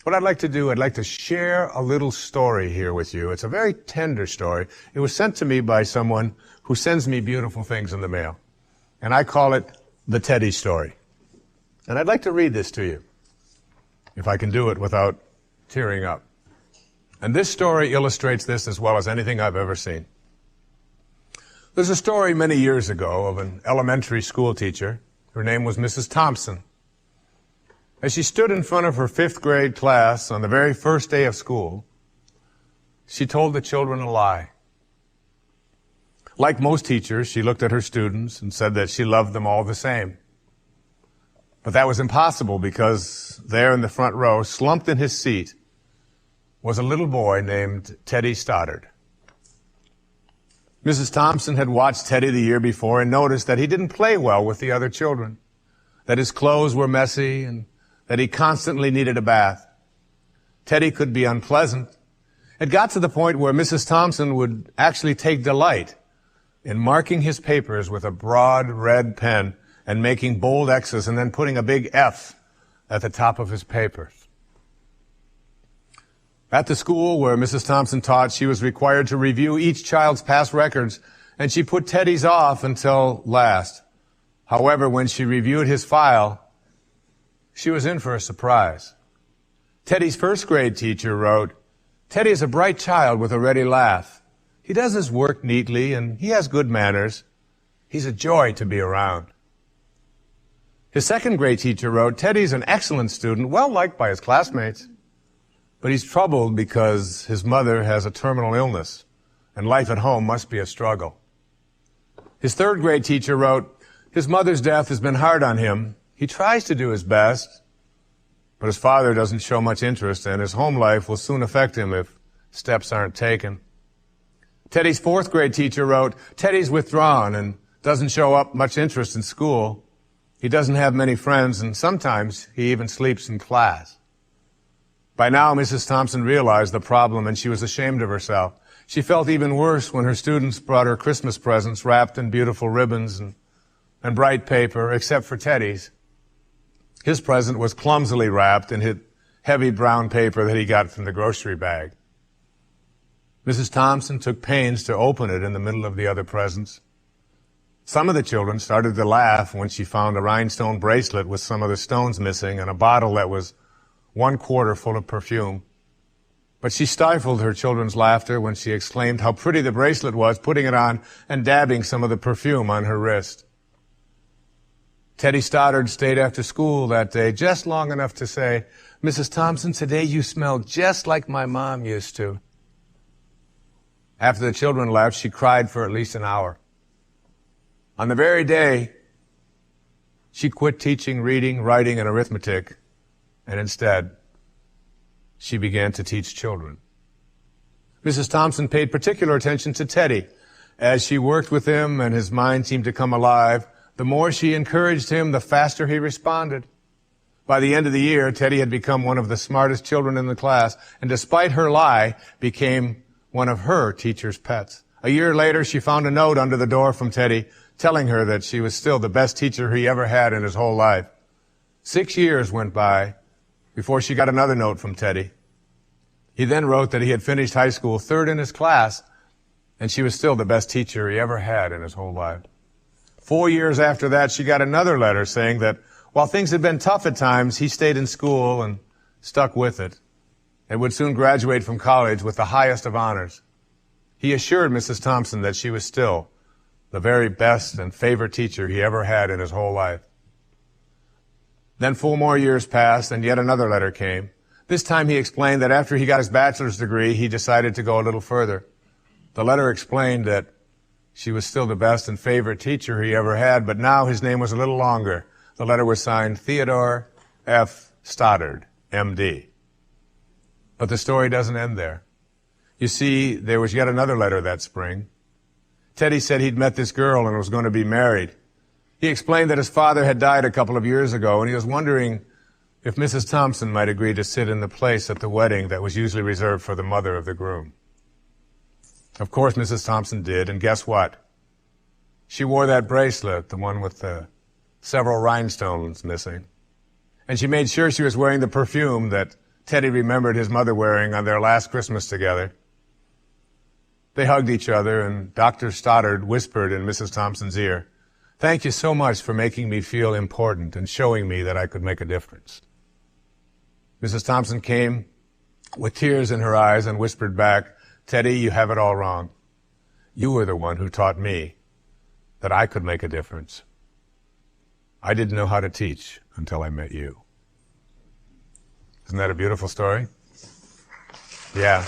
What I'd like to do, I'd like to share a little story here with you. It's a very tender story. It was sent to me by someone who sends me beautiful things in the mail. And I call it the Teddy story. And I'd like to read this to you, if I can do it without tearing up. And this story illustrates this as well as anything I've ever seen. There's a story many years ago of an elementary school teacher. Her name was Mrs. Thompson. As she stood in front of her 5th grade class on the very first day of school, she told the children a lie. Like most teachers, she looked at her students and said that she loved them all the same. But that was impossible because there in the front row, slumped in his seat, was a little boy named Teddy Stoddard. Mrs. Thompson had watched Teddy the year before and noticed that he didn't play well with the other children, that his clothes were messy and that he constantly needed a bath. Teddy could be unpleasant. It got to the point where Mrs. Thompson would actually take delight in marking his papers with a broad red pen and making bold X's and then putting a big F at the top of his papers. At the school where Mrs. Thompson taught, she was required to review each child's past records, and she put Teddy's off until last. However, when she reviewed his file, she was in for a surprise. Teddy's 1st grade teacher wrote, "Teddy is a bright child with a ready laugh. He does his work neatly and he has good manners. He's a joy to be around." His 2nd grade teacher wrote, "Teddy's an excellent student, well liked by his classmates. But he's troubled because his mother has a terminal illness and life at home must be a struggle." His 3rd grade teacher wrote, "His mother's death has been hard on him. He tries to do his best, but his father doesn't show much interest, and his home life will soon affect him if steps aren't taken." Teddy's 4th grade teacher wrote, "Teddy's withdrawn and doesn't show up much interest in school. He doesn't have many friends, and sometimes he even sleeps in class." By now, Mrs. Thompson realized the problem, and she was ashamed of herself. She felt even worse when her students brought her Christmas presents wrapped in beautiful ribbons and bright paper, except for Teddy's. His present was clumsily wrapped in heavy brown paper that he got from the grocery bag. Mrs. Thompson took pains to open it in the middle of the other presents. Some of the children started to laugh when she found a rhinestone bracelet with some of the stones missing and a bottle that was 1/4 full of perfume. But she stifled her children's laughter when she exclaimed how pretty the bracelet was, putting it on and dabbing some of the perfume on her wrist. Teddy Stoddard stayed after school that day just long enough to say, "Mrs. Thompson, today you smell just like my mom used to." After the children left, she cried for at least an hour. On the very day, she quit teaching reading, writing, and arithmetic, and instead, she began to teach children. Mrs. Thompson paid particular attention to Teddy. As she worked with him and his mind seemed to come alive, the more she encouraged him, the faster he responded. By the end of the year, Teddy had become one of the smartest children in the class, and despite her lie, became one of her teacher's pets. A year later, she found a note under the door from Teddy, telling her that she was still the best teacher he ever had in his whole life. 6 years went by before she got another note from Teddy. He then wrote that he had finished high school 3rd in his class, and she was still the best teacher he ever had in his whole life. 4 years after that, she got another letter saying that while things had been tough at times, he stayed in school and stuck with it and would soon graduate from college with the highest of honors. He assured Mrs. Thompson that she was still the very best and favorite teacher he ever had in his whole life. Then 4 more years passed, and yet another letter came. This time he explained that after he got his bachelor's degree, he decided to go a little further. The letter explained that she was still the best and favorite teacher he ever had, but now his name was a little longer. The letter was signed Theodore F. Stoddard, M.D. But the story doesn't end there. You see, there was yet another letter that spring. Teddy said he'd met this girl and was going to be married. He explained that his father had died a couple of years ago, and he was wondering if Mrs. Thompson might agree to sit in the place at the wedding that was usually reserved for the mother of the groom. Of course, Mrs. Thompson did, and guess what? She wore that bracelet, the one with the several rhinestones missing. And she made sure she was wearing the perfume that Teddy remembered his mother wearing on their last Christmas together. They hugged each other, and Dr. Stoddard whispered in Mrs. Thompson's ear, "Thank you so much for making me feel important and showing me that I could make a difference." Mrs. Thompson came with tears in her eyes and whispered back, "Teddy, you have it all wrong. You were the one who taught me that I could make a difference. I didn't know how to teach until I met you." Isn't that a beautiful story? Yeah.